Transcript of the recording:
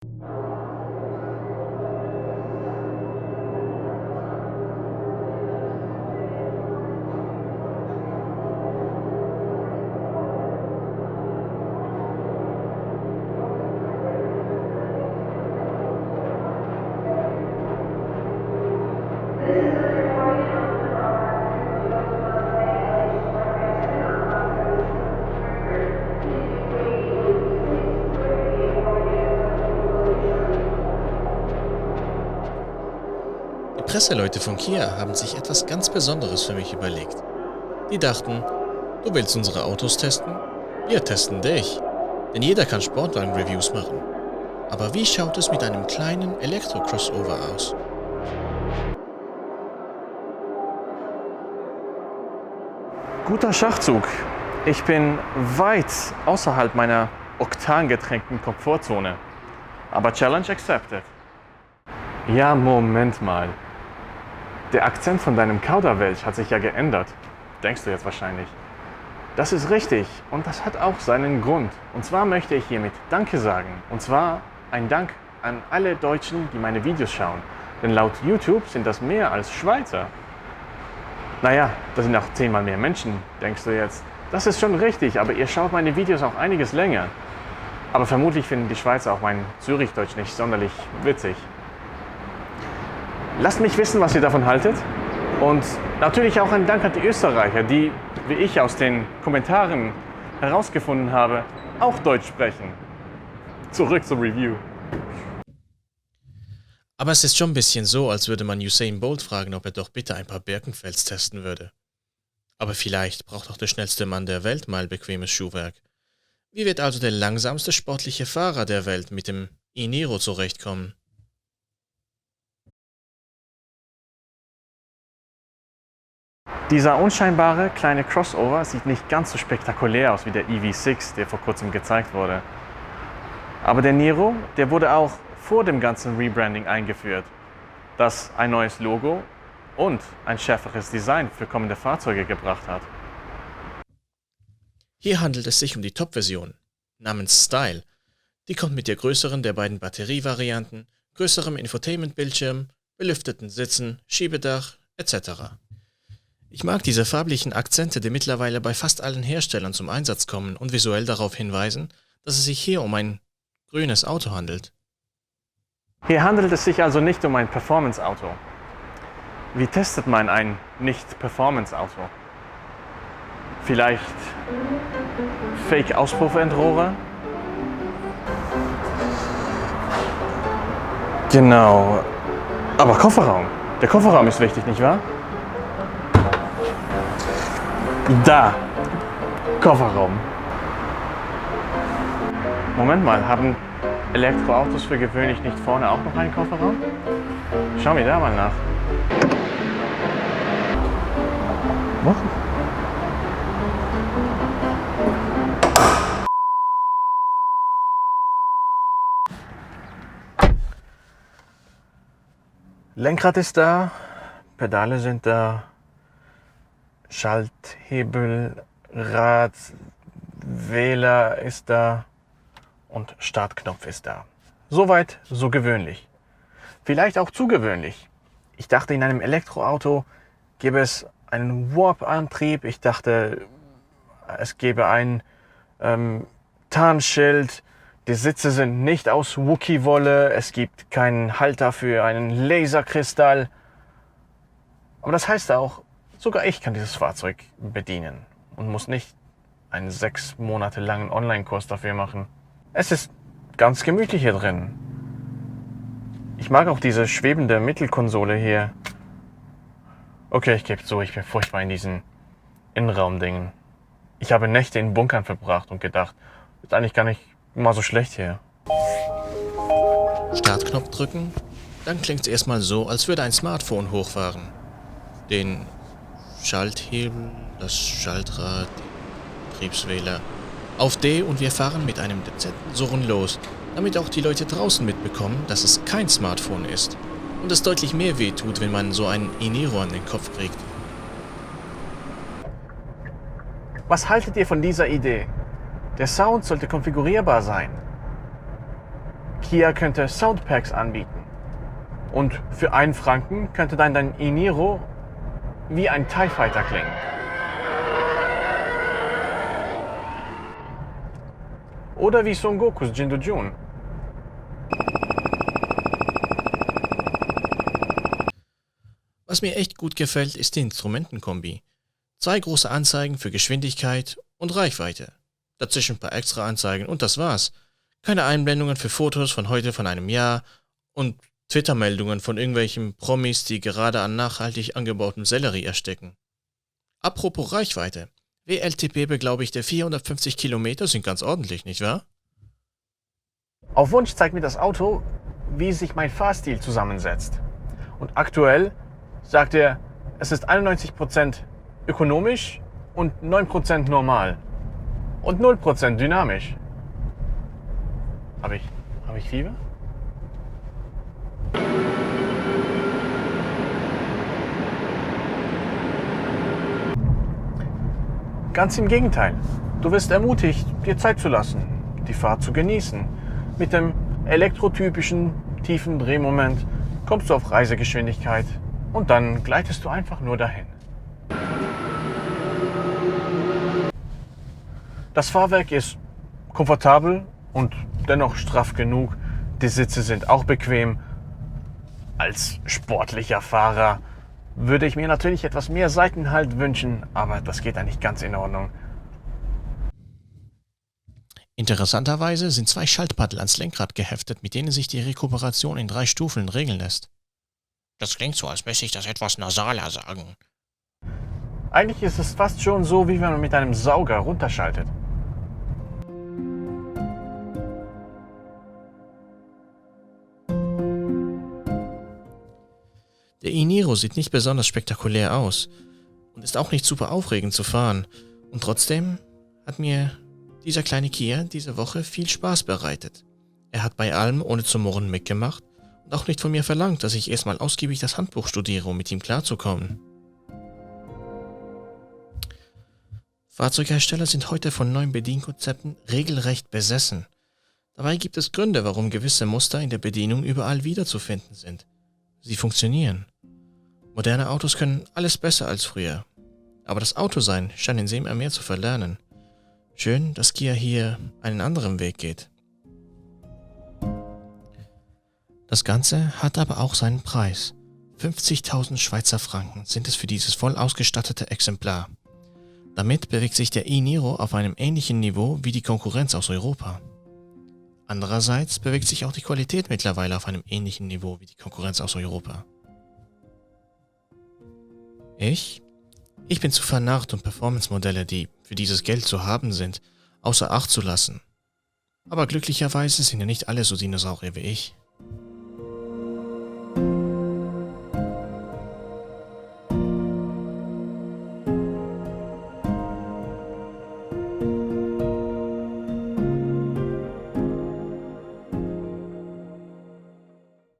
Die Presseleute von Kia haben sich etwas ganz Besonderes für mich überlegt. Die dachten, du willst unsere Autos testen? Wir testen dich. Denn jeder kann Sportwagen-Reviews machen. Aber wie schaut es mit einem kleinen Elektro-Crossover aus? Guter Schachzug. Ich bin weit außerhalb meiner oktangetränkten Komfortzone. Aber Challenge accepted. Ja, Moment mal. Der Akzent von deinem Kauderwelsch hat sich ja geändert. Denkst du jetzt wahrscheinlich. Das ist richtig und das hat auch seinen Grund. Und zwar möchte ich hiermit Danke sagen. Und zwar ein Dank an alle Deutschen, die meine Videos schauen. Denn laut YouTube sind das mehr als Schweizer. Naja, das sind auch 10-mal mehr Menschen, denkst du jetzt. Das ist schon richtig, aber ihr schaut meine Videos auch einiges länger. Aber vermutlich finden die Schweizer auch mein Zürichdeutsch nicht sonderlich witzig. Lasst mich wissen, was ihr davon haltet. Und natürlich auch ein Dank an die Österreicher, die, wie ich aus den Kommentaren herausgefunden habe, auch Deutsch sprechen. Zurück zum Review. Aber es ist schon ein bisschen so, als würde man Usain Bolt fragen, ob er doch bitte ein paar Birkenfelds testen würde. Aber vielleicht braucht auch der schnellste Mann der Welt mal bequemes Schuhwerk. Wie wird also der langsamste sportliche Fahrer der Welt mit dem e-Niro zurechtkommen? Dieser unscheinbare kleine Crossover sieht nicht ganz so spektakulär aus wie der EV6, der vor kurzem gezeigt wurde. Aber der Niro, der wurde auch vor dem ganzen Rebranding eingeführt, das ein neues Logo und ein schärferes Design für kommende Fahrzeuge gebracht hat. Hier handelt es sich um die Top-Version, namens Style. Die kommt mit der größeren der beiden Batterievarianten, größerem Infotainment-Bildschirm, belüfteten Sitzen, Schiebedach etc. Ich mag diese farblichen Akzente, die mittlerweile bei fast allen Herstellern zum Einsatz kommen und visuell darauf hinweisen, dass es sich hier um ein grünes Auto handelt. Hier handelt es sich also nicht um ein Performance-Auto. Wie testet man ein Nicht-Performance-Auto? Vielleicht Fake-Auspuffendrohre? Genau. Aber Kofferraum. Der Kofferraum ist wichtig, nicht wahr? Da. Kofferraum. Moment mal, haben Elektroautos für gewöhnlich nicht vorne auch noch einen Kofferraum? Schau mir da mal nach. Was? Lenkrad ist da, Pedale sind da, Schalthebel, Rad, Wähler ist da und Startknopf ist da. Soweit so gewöhnlich. Vielleicht auch zu gewöhnlich. Ich dachte, in einem Elektroauto gäbe es einen Warp-Antrieb. Ich dachte, es gäbe ein Tarnschild. Die Sitze sind nicht aus Wookie-Wolle. Es gibt keinen Halter für einen Laserkristall. Aber das heißt auch, sogar ich kann dieses Fahrzeug bedienen und muss nicht einen 6 Monate langen Online-Kurs dafür machen. Es ist ganz gemütlich hier drin. Ich mag auch diese schwebende Mittelkonsole hier. Okay, ich gebe zu, ich bin furchtbar in diesen Innenraumdingen. Ich habe Nächte in Bunkern verbracht und gedacht, ist eigentlich gar nicht mal so schlecht hier. Startknopf drücken, dann klingt es erstmal so, als würde ein Smartphone hochfahren. Den Schalthebel, das Schaltrad, den Betriebswähler. Auf D und wir fahren mit einem dezenten Surren los, damit auch die Leute draußen mitbekommen, dass es kein Smartphone ist und es deutlich mehr weh tut, wenn man so einen e-Niro an den Kopf kriegt. Was haltet ihr von dieser Idee? Der Sound sollte konfigurierbar sein. Kia könnte Soundpacks anbieten. Und für 1 Franken könnte dann dein e-Niro wie ein TIE Fighter klingen. Oder wie Son Gokus Jindo Jun. Was mir echt gut gefällt, ist die Instrumentenkombi. 2 große Anzeigen für Geschwindigkeit und Reichweite. Dazwischen ein paar extra Anzeigen und das war's. Keine Einblendungen für Fotos von heute von einem Jahr und Twitter-Meldungen von irgendwelchen Promis, die gerade an nachhaltig angebautem Sellerie ersticken. Apropos Reichweite. WLTP beglaubigte 450 Kilometer sind ganz ordentlich, nicht wahr? Auf Wunsch zeigt mir das Auto, wie sich mein Fahrstil zusammensetzt. Und aktuell sagt er, es ist 91% ökonomisch und 9% normal. Und 0% dynamisch. Hab ich Fieber? Ganz im Gegenteil. Du wirst ermutigt, dir Zeit zu lassen, die Fahrt zu genießen. Mit dem elektrotypischen tiefen Drehmoment kommst du auf Reisegeschwindigkeit und dann gleitest du einfach nur dahin. Das Fahrwerk ist komfortabel und dennoch straff genug. Die Sitze sind auch bequem. Als sportlicher Fahrer würde ich mir natürlich etwas mehr Seitenhalt wünschen, aber das geht eigentlich ganz in Ordnung. Interessanterweise sind 2 Schaltpaddel ans Lenkrad geheftet, mit denen sich die Rekuperation in 3 Stufen regeln lässt. Das klingt so, als müsste ich das etwas nasaler sagen. Eigentlich ist es fast schon so, wie wenn man mit einem Sauger runterschaltet. Der e-Niro sieht nicht besonders spektakulär aus und ist auch nicht super aufregend zu fahren. Und trotzdem hat mir dieser kleine Kia diese Woche viel Spaß bereitet. Er hat bei allem ohne zu murren mitgemacht und auch nicht von mir verlangt, dass ich erstmal ausgiebig das Handbuch studiere, um mit ihm klarzukommen. Fahrzeughersteller sind heute von neuen Bedienkonzepten regelrecht besessen. Dabei gibt es Gründe, warum gewisse Muster in der Bedienung überall wiederzufinden sind. Sie funktionieren. Moderne Autos können alles besser als früher. Aber das Autosein scheint in immer mehr zu verlernen. Schön, dass Kia hier einen anderen Weg geht. Das Ganze hat aber auch seinen Preis. 50.000 Schweizer Franken sind es für dieses voll ausgestattete Exemplar. Damit bewegt sich der e-Niro auf einem ähnlichen Niveau wie die Konkurrenz aus Europa. Andererseits bewegt sich auch die Qualität mittlerweile auf einem ähnlichen Niveau wie die Konkurrenz aus Europa. Ich bin zu vernarrt, um Performance-Modelle, die für dieses Geld zu haben sind, außer Acht zu lassen. Aber glücklicherweise sind ja nicht alle so Dinosaurier wie ich.